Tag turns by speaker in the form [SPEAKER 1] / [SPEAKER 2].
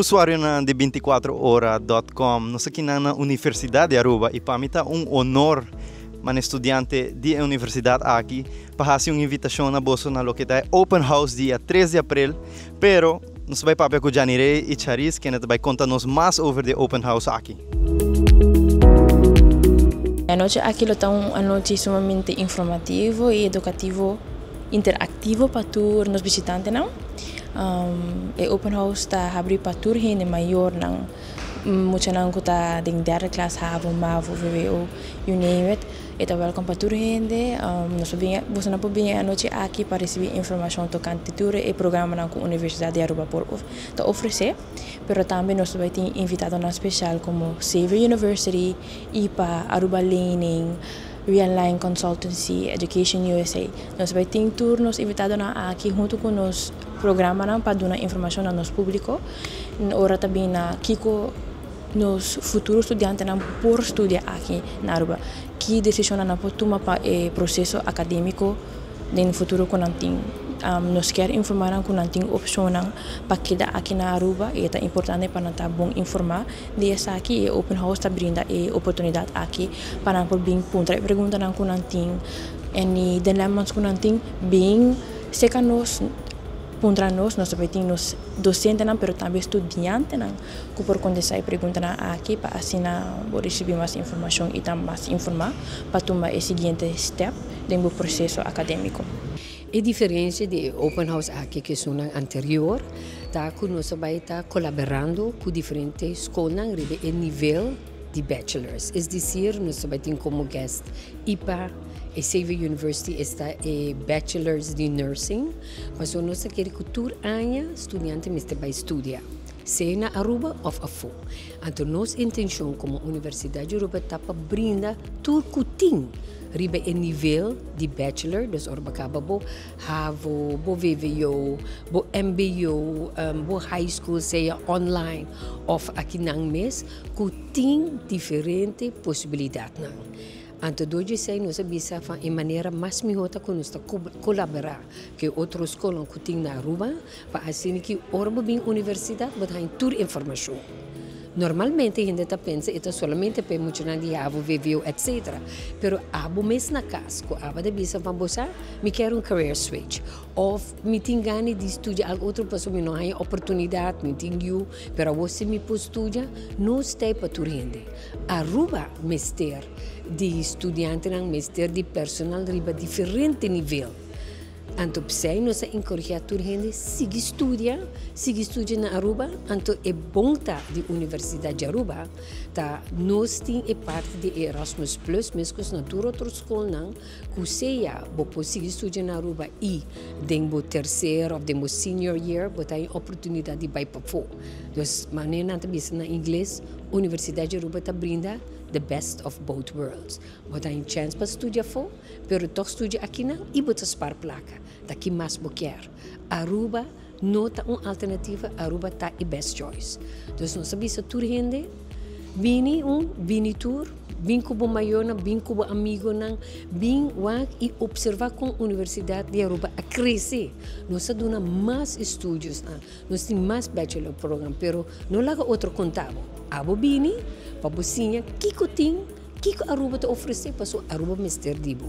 [SPEAKER 1] usuário de 24hora.com, nós aqui na Universidade de Aruba e para mim está honor mas estudante da universidade aqui para fazer uma invitação na bolsa na lo que é Open House dia 3 de abril, pero nós vai papo com Janire e Charis que vai contar-nos mais sobre o Open House aqui.
[SPEAKER 2] A noite aqui está uma noite sumamente informativo e educativo, interativo para todos os visitantes, não? O Open House está abrindo para todos os maior, não? Muita não está dentro da classe, MAVO, VWO, you name it. Então, welcome para toda a gente. Você não pode vir a noite aqui para receber informação tocante tudo e programa que a Universidade de Aruba está oferecer. Mas também nós vamos ter invitado na especial como Xavier University, IPA, Aruba Learning, Realign Consultancy, Education USA. Nós vamos ter turnos invitados aqui junto com os programas para dar informação ao nosso público. Ora também na Kiko nos futuros estudantes não por estudar aqui na Aruba, que decisão não pode tomar para o processo acadêmico no futuro com nanting. Nós queremos informar com nanting opção para quedar aqui na Aruba e é importante para nós bom informar de essa aqui o Open House está brinda a oportunidade aqui para nós bem ponto pergunta com nanting e dilemas com nanting bem seca nós contra nós também temos docentes, mas também estudantes que por condição perguntam aqui para assinar ou receber mais informação e também mais informar para tomar o seguinte step dentro do processo acadêmico.
[SPEAKER 3] A diferença de Open House aqui que é anterior, tá que nós vai estar colaborando com diferentes escolas a nível de bachelors, é dizer, nós vai ter como guest IPA. A Xavier University está a Bachelor's de Nursing, mas nós queremos que todo ano estudante vai estudar, seja na Aruba ou fora. Então, nossa intenção como Universidade de Aruba está para brindar tudo que tem riba a nível de Bachelor, dos Orbacaba, bo HAVO, bo VWO, bo MBO, bo High School, seja online ou aqui nang mês, que tem diferentes possibilidades. Então, hoje sei nós bisa de maneira mais melhor que nós colaborar com outras escolas que tem na Aruba, para assim que Aruba bem universidade, mas tem toda informação. Normalmente a gente pensa que é somente para mencionar de avo, VWO, etc. Pero abo mês na casa, que abo de bisa para você, me quer career switch. Ou me tem gana de estudar outra pessoa, não tem oportunidade, me tem eu, pero você me pode estudar, não está para tu rende. Aruba, mestre de estudante, mestre de personal, riba diferente nível. Então, nós encorajamos a gente siga estudar na Aruba. Então, é bom da Universidade de Aruba, nós temos parte de Erasmus Plus, mesmo que na outra escola, que seja, você seguir estudando na Aruba e, no terceiro ou no senior year, você tem a oportunidade de ir para fora. Então, maneira na inglês, a Universidade de Aruba está brinda the best of both worlds. Você tem chance para estudar fora, mas toch estudar aqui não e você spar placa. Daqui mais você quer. Aruba não está uma alternativa, Aruba está a best choice. Então, nós sabemos que toda gente vem tour, vem como maior, vem como amigo, vem e observar com a Universidade de Aruba a crescer. Nós temos mais estudos, nós temos mais bachelor program, mas não há outro contável. Abo bini, para você, o que tem, o que Aruba te oferece para a Aruba Mr. Dibo.